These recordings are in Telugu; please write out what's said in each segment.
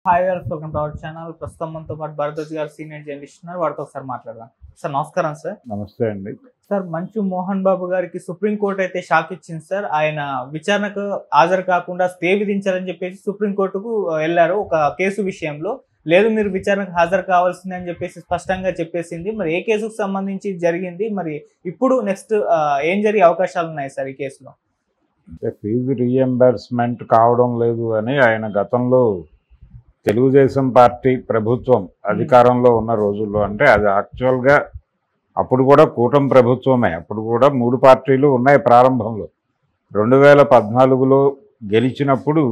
హాయ్ గారు, వెల్కమ్ టు అవర్ ఛానల్. ప్రస్తుతం మనతో పాటు భరద్వాజ్ గారు సీనియర్ జర్నలిస్ట్ ఉన్నారు. వారితో ఒకసారి మాట్లాడదాం. సార్ నమస్కారం. సార్ నమస్తే అండి. సార్ మంచు మోహన్ బాబు గారికి సుప్రీంకోర్టు అయితే షాక్ ఇచ్చింది సార్. ఆయన విచారణకు హాజరు కాకుండా స్టే విధించాలని చెప్పేసి సుప్రీంకోర్టుకు వెళ్ళారు ఒక కేసు విషయంలో. లేదు, మీరు విచారణకు హాజరు కావాల్సింది అని చెప్పేసి స్పష్టంగా చెప్పేసింది. మరి ఏ కేసుకు సంబంధించి జరిగింది, మరి ఇప్పుడు నెక్స్ట్ ఏం జరిగే అవకాశాలు ఉన్నాయి సార్ ఈ కేసులో? ఫీజు రీఎంబర్స్మెంట్ కావడం లేదు అని ఆయన గతంలో తెలుగుదేశం పార్టీ ప్రభుత్వం అధికారంలో ఉన్న రోజుల్లో, అంటే అది యాక్చువల్గా అప్పుడు కూడా కూటమి ప్రభుత్వమే, అప్పుడు కూడా 3 పార్టీలు ఉన్నాయి ప్రారంభంలో. 2014లో గెలిచినప్పుడు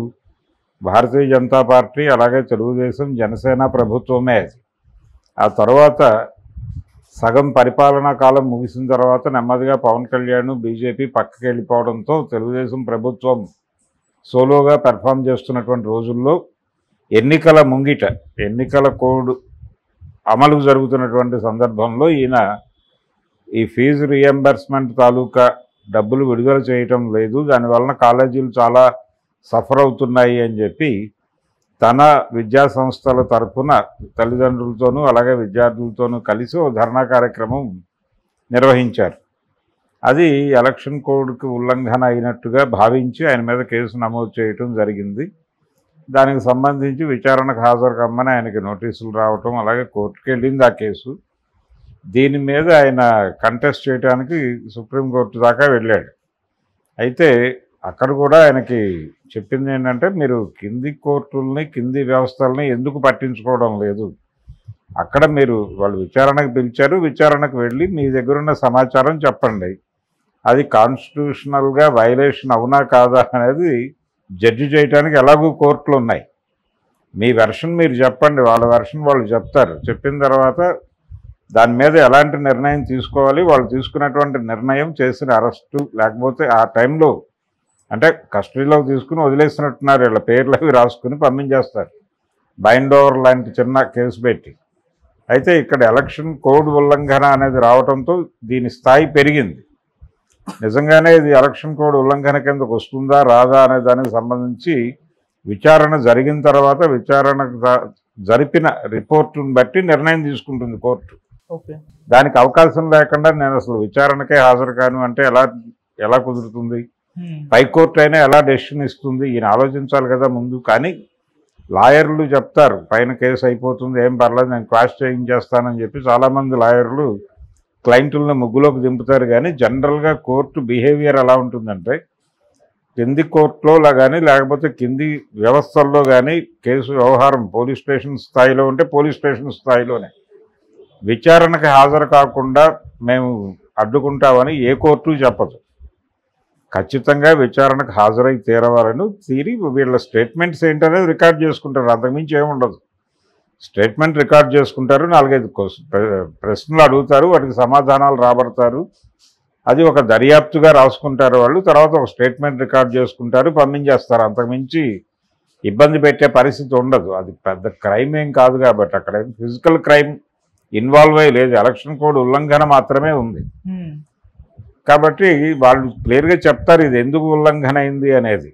భారతీయ జనతా పార్టీ అలాగే తెలుగుదేశం జనసేన ప్రభుత్వమే అది. ఆ తర్వాత సగం పరిపాలనా కాలం ముగిసిన తర్వాత నెమ్మదిగా పవన్ కళ్యాణ్ బీజేపీ పక్కకి వెళ్ళిపోవడంతో తెలుగుదేశం ప్రభుత్వం సోలోగా పెర్ఫామ్ చేస్తున్నటువంటి రోజుల్లో ఎన్నికల ముంగిట ఎన్నికల కోడ్ అమలు జరుగుతున్నటువంటి సందర్భంలో ఈయన ఈ ఫీజు రీఎంబర్స్మెంట్ తాలూకా డబ్బులు విడుదల చేయటం లేదు, దానివలన కాలేజీలు చాలా సఫర్ అవుతున్నాయి అని చెప్పి తన విద్యా సంస్థల తరఫున తల్లిదండ్రులతోనూ అలాగే విద్యార్థులతోనూ కలిసి ఓ ధర్నా కార్యక్రమం నిర్వహించారు. అది ఎలక్షన్ కోడ్కి ఉల్లంఘన అయినట్టుగా భావించి ఆయన మీద కేసు నమోదు చేయటం జరిగింది. దానికి సంబంధించి విచారణకు హాజరు కమ్మని ఆయనకి నోటీసులు రావటం, అలాగే కోర్టుకు వెళ్ళింది ఆ కేసు. దీని మీద ఆయన కంటెస్ట్ చేయడానికి సుప్రీంకోర్టు దాకా వెళ్ళాడు. అయితే అక్కడ కూడా ఆయనకి చెప్పింది ఏంటంటే, మీరు కింది కోర్టుల్ని కింది వ్యవస్థల్ని ఎందుకు పట్టించుకోవడం లేదు, అక్కడ మీరు వాళ్ళు విచారణకు పిలిచారు, విచారణకు వెళ్ళి మీ దగ్గర ఉన్న సమాచారం చెప్పండి, అది కాన్స్టిట్యూషనల్గా వైలేషన్ అవునా కాదా అనేది జడ్జి చేయడానికి ఎలాగూ కోర్టులు ఉన్నాయి. మీ వెర్షన్ మీరు చెప్పండి, వాళ్ళ వెర్షన్ వాళ్ళు చెప్తారు. చెప్పిన తర్వాత దాని మీద ఎలాంటి నిర్ణయం తీసుకోవాలి, వాళ్ళు తీసుకున్నటువంటి నిర్ణయం చేసిన అరెస్టు లేకపోతే ఆ టైంలో అంటే కస్టడీలోకి తీసుకుని వదిలేసినట్టున్నారు, వీళ్ళ పేర్లు అవి రాసుకుని పంపించేస్తారు బైండ్ ఓవర్ లాంటి చిన్న కేసు పెట్టి. అయితే ఇక్కడ ఎలక్షన్ కోడ్ ఉల్లంఘన అనేది రావడంతో దీని స్థాయి పెరిగింది. నిజంగానే ఇది ఎలక్షన్ కోడ్ ఉల్లంఘన కిందకు వస్తుందా రాదా అనే దానికి సంబంధించి విచారణ జరిగిన తర్వాత విచారణకు జరిపిన రిపోర్టును బట్టి నిర్ణయం తీసుకుంటుంది కోర్టు. దానికి అవకాశం లేకుండా నేను అసలు విచారణకే హాజరు కాను అంటే ఎలా కుదురుతుంది? పైకోర్టు అయినా ఎలా డెసిషన్ ఇస్తుంది? ఈయన ఆలోచించాలి కదా ముందు. కానీ లాయర్లు చెప్తారు పైన కేసు అయిపోతుంది, ఏం పర్లేదు, నేను క్వాష్ చేయించేస్తానని చెప్పి చాలామంది లాయర్లు క్లయింటులను ముగ్గులోకి దింపుతారు. కానీ జనరల్గా కోర్టు బిహేవియర్ ఎలా ఉంటుందంటే, కింది కోర్టులో కానీ లేకపోతే కింది వ్యవస్థల్లో కానీ కేసు వ్యవహారం పోలీస్ స్టేషన్ స్థాయిలో ఉంటే పోలీస్ స్టేషన్ స్థాయిలోనే, విచారణకు హాజరు కాకుండా మేము అడ్డుకుంటామని ఏ కోర్టు చెప్పదు. ఖచ్చితంగా విచారణకు హాజరై తీరి వీళ్ళ స్టేట్మెంట్స్ ఏంటనేది రికార్డ్ చేసుకుంటారు, అంతకుమించి ఏముండదు. స్టేట్మెంట్ రికార్డ్ చేసుకుంటారు, 4-5 ప్రశ్నలు అడుగుతారు, వాటికి సమాధానాలు రాబడతారు, అది ఒక దర్యాప్తుగా రాసుకుంటారు వాళ్ళు. తర్వాత ఒక స్టేట్మెంట్ రికార్డ్ చేసుకుంటారు, పంపించేస్తారు. అంతకుమించి ఇబ్బంది పెట్టే పరిస్థితి ఉండదు. అది పెద్ద క్రైమ్ ఏం కాదు కాబట్టి అక్కడ ఫిజికల్ క్రైమ్ ఇన్వాల్వ్ అయ్యి లేదు, ఎలక్షన్ కోడ్ ఉల్లంఘన మాత్రమే ఉంది. కాబట్టి వాళ్ళు క్లియర్గా చెప్తారు ఇది ఎందుకు ఉల్లంఘన అయింది అనేది.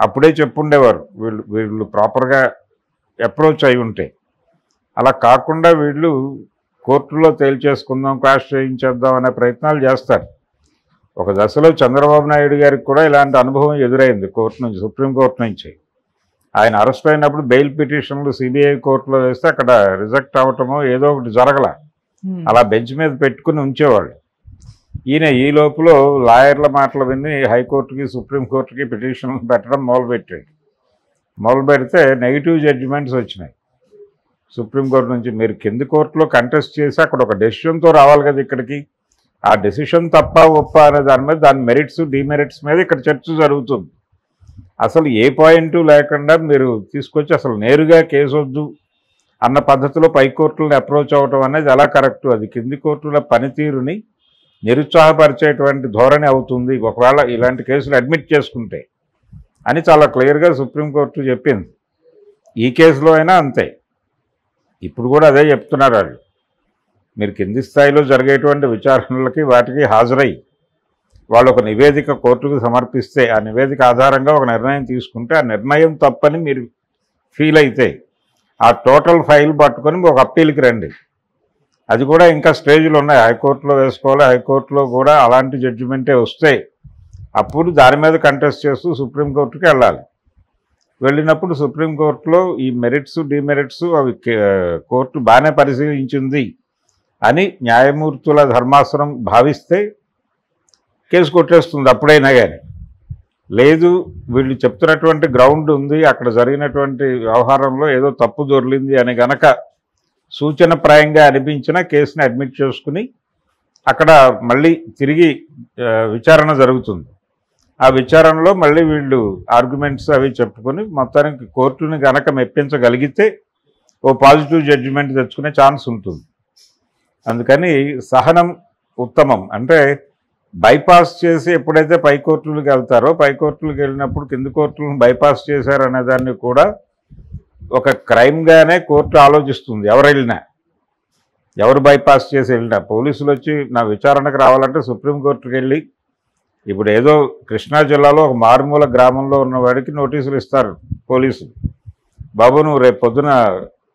అప్పుడే చెప్పుండేవారు వీళ్ళు ప్రాపర్గా అప్రోచ్ అయి ఉంటే. అలా కాకుండా వీళ్ళు కోర్టులో తేల్చేసుకుందాం, క్వాష్ చేయించేద్దాం అనే ప్రయత్నాలు చేస్తారు. ఒక దశలో చంద్రబాబు నాయుడు గారికి కూడా ఇలాంటి అనుభవం ఎదురైంది కోర్టు నుంచి, సుప్రీంకోర్టు నుంచి. ఆయన అరెస్ట్ అయినప్పుడు బెయిల్ పిటిషన్లు సిబిఐ కోర్టులో వేస్తే అక్కడ రిజెక్ట్ అవ్వటమో ఏదో ఒకటి జరగల, అలా బెంచ్ మీద పెట్టుకుని ఉంచేవాళ్ళు. ఈయన ఈ లోపల లాయర్ల మాటలు విని హైకోర్టుకి సుప్రీంకోర్టుకి పిటిషన్లు పెట్టడం మొదలు పెడితే నెగిటివ్ జడ్జిమెంట్స్ వచ్చినాయి సుప్రీంకోర్టు నుంచి. మీరు కింది కోర్టులో కంటెస్ట్ చేసి అక్కడ ఒక డెసిషన్తో రావాలి కదా ఇక్కడికి. ఆ డెసిషన్ తప్ప ఒప్ప అనే దాని మీద, దాని మెరిట్స్ డిమెరిట్స్ మీద ఇక్కడ చర్చ జరుగుతుంది. అసలు ఏ పాయింట్ లేకుండా మీరు తీసుకొచ్చి అసలు నేరుగా కేసు వద్దు అన్న పద్ధతిలో పై కోర్టులను అప్రోచ్ అవ్వటం అనేది ఎలా కరెక్టు? అది కింది కోర్టుల పనితీరుని నిరుత్సాహపరిచేటువంటి ధోరణి అవుతుంది ఒకవేళ ఇలాంటి కేసులు అడ్మిట్ చేసుకుంటే అని చాలా క్లియర్గా సుప్రీంకోర్టు చెప్పింది. ఈ కేసులో అయినా అంతే, ఇప్పుడు కూడా అదే చెప్తున్నారు వాళ్ళు. మీరు కింది స్థాయిలో జరిగేటువంటి విచారణలకి వాటికి హాజరై వాళ్ళు ఒక నివేదిక కోర్టుకు సమర్పిస్తే ఆ నివేదిక ఆధారంగా ఒక నిర్ణయం తీసుకుంటే ఆ నిర్ణయం తప్పని మీరు ఫీల్ అయితే ఆ టోటల్ ఫైల్ పట్టుకొని ఒక అప్పీల్కి రండి. అది కూడా ఇంకా స్టేజ్లు ఉన్నాయి, హైకోర్టులో వేసుకోవాలి, హైకోర్టులో కూడా అలాంటి జడ్జిమెంటే వస్తాయి. అప్పుడు దాని మీద కంటెస్ట్ చేస్తూ సుప్రీంకోర్టుకి వెళ్ళాలి. వెళ్ళినప్పుడు సుప్రీంకోర్టులో ఈ మెరిట్స్ డిమెరిట్స్ అవి కోర్టు బాగానే పరిశీలించింది అని న్యాయమూర్తుల ధర్మాసనం భావిస్తే కేసు కొట్టేస్తుంది అప్పుడైనా. కానీ లేదు, వీళ్ళు చెప్తున్నటువంటి గ్రౌండ్ ఉంది, అక్కడ జరిగినటువంటి వ్యవహారంలో ఏదో తప్పు దొర్లింది అని గనక సూచనప్రాయంగా అనిపించిన కేసుని అడ్మిట్ చేసుకుని అక్కడ మళ్ళీ తిరిగి విచారణ జరుగుతుంది. ఆ విచారణలో మళ్ళీ వీళ్ళు ఆర్గ్యుమెంట్స్ అవి చెప్పుకొని మొత్తానికి కోర్టుని గనక మెప్పించగలిగితే ఓ పాజిటివ్ జడ్జిమెంట్ తెచ్చుకునే ఛాన్స్ ఉంటుంది. అందుకని సహనం ఉత్తమం. అంటే బైపాస్ చేసి ఎప్పుడైతే పై కోర్టులకు వెళ్తారో, పై కోర్టులకు వెళ్ళినప్పుడు కింది కోర్టులను బైపాస్ చేశారనే దాన్ని కూడా ఒక క్రైమ్గానే కోర్టు ఆలోచిస్తుంది. ఎవరు వెళ్ళినా, ఎవరు బైపాస్ చేసి వెళ్ళినా. పోలీసులు వచ్చి నా విచారణకు రావాలంటే సుప్రీంకోర్టుకు వెళ్ళి, ఇప్పుడు ఏదో కృష్ణా జిల్లాలో ఒక మారుమూల గ్రామంలో ఉన్నవాడికి నోటీసులు ఇస్తారు పోలీసులు, బాబు నువ్వు రేపు పొద్దున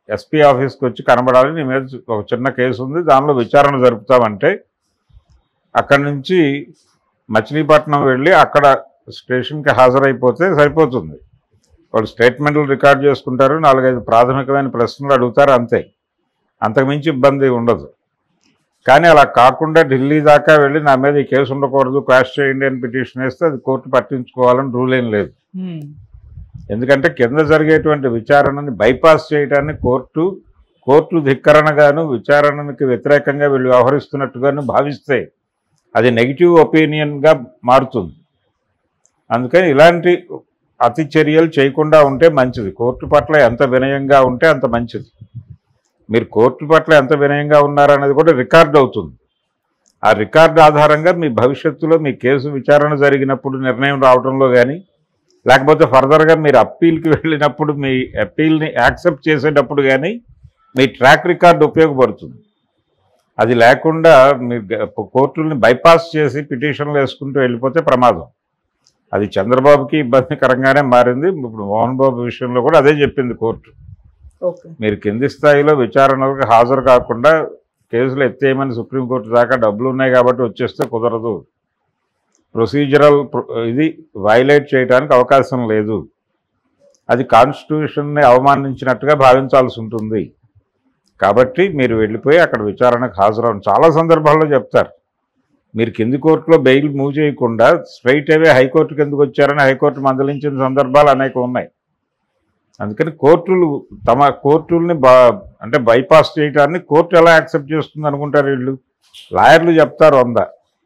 ఎస్పీ ఆఫీస్కి వచ్చి కనబడాలి, నీ మీద ఒక చిన్న కేసు ఉంది, దానిలో విచారణ జరుపుతామంటే అక్కడి నుంచి మచిలీపట్నం వెళ్ళి అక్కడ స్టేషన్కి హాజరైపోతే సరిపోతుంది. వాళ్ళు స్టేట్మెంట్లు రికార్డ్ చేసుకుంటారు, 4-5 ప్రాథమికమైన ప్రశ్నలు అడుగుతారు, అంతే. అంతకుమించి ఇబ్బంది ఉండదు. కానీ అలా కాకుండా ఢిల్లీ దాకా వెళ్ళి నా మీద ఈ కేసు ఉండకూడదు, క్వాష్ చేయండి అని పిటిషన్ వేస్తే అది కోర్టు పట్టించుకోవాలని రూల్ ఏం లేదు. ఎందుకంటే కింద జరిగేటువంటి విచారణని బైపాస్ చేయడాన్ని కోర్టు ధిక్కరణగాను విచారణకి వ్యతిరేకంగా వీళ్ళు వ్యవహరిస్తున్నట్టుగాను భావిస్తే అది నెగిటివ్ ఒపీనియన్గా మారుతుంది. అందుకని ఇలాంటి అతి చర్యలు చేయకుండా ఉంటే మంచిది. కోర్టు పట్ల ఎంత వినయంగా ఉంటే అంత మంచిది. మీరు కోర్టు పట్ల ఎంత వినయంగా ఉన్నారనేది కూడా రికార్డు అవుతుంది. ఆ రికార్డు ఆధారంగా మీ భవిష్యత్తులో మీ కేసు విచారణ జరిగినప్పుడు నిర్ణయం రావడంలో కానీ, లేకపోతే ఫర్దర్గా మీరు అప్పీల్కి వెళ్ళినప్పుడు మీ అప్పీల్ని యాక్సెప్ట్ చేసేటప్పుడు కానీ మీ ట్రాక్ రికార్డు ఉపయోగపడుతుంది. అది లేకుండా మీరు కోర్టుల్ని బైపాస్ చేసి పిటిషన్లు వేసుకుంటూ వెళ్ళిపోతే ప్రమాదం. అది చంద్రబాబుకి ఇబ్బందికరంగానే మారింది. ఇప్పుడు మోహన్ బాబు విషయంలో కూడా అదే చెప్పింది కోర్టు. మీరు కింది స్థాయిలో విచారణలకు హాజరు కాకుండా కేసులు ఎత్తేయమని సుప్రీంకోర్టు దాకా డబ్బులు ఉన్నాయి కాబట్టి వచ్చేస్తే కుదరదు. ప్రొసీజరల్ ఇది వైలేట్ చేయడానికి అవకాశం లేదు. అది కాన్స్టిట్యూషన్ని అవమానించినట్టుగా భావించాల్సి ఉంటుంది. కాబట్టి మీరు వెళ్ళిపోయి అక్కడ విచారణకు హాజరవ్వండి. చాలా సందర్భాల్లో చెప్తారు, మీరు కింది కోర్టులో బెయిల్ మూవ్ చేయకుండా స్ట్రైట్ అవే హైకోర్టుకి ఎందుకు వచ్చారని హైకోర్టు మందలించిన సందర్భాలు అనేక ఉన్నాయి. అందుకని కోర్టుల్ని అంటే బైపాస్ చేయడాన్ని కోర్టు ఎలా యాక్సెప్ట్ చేస్తుంది అనుకుంటారు వీళ్ళు? లాయర్లు చెప్తారు 100,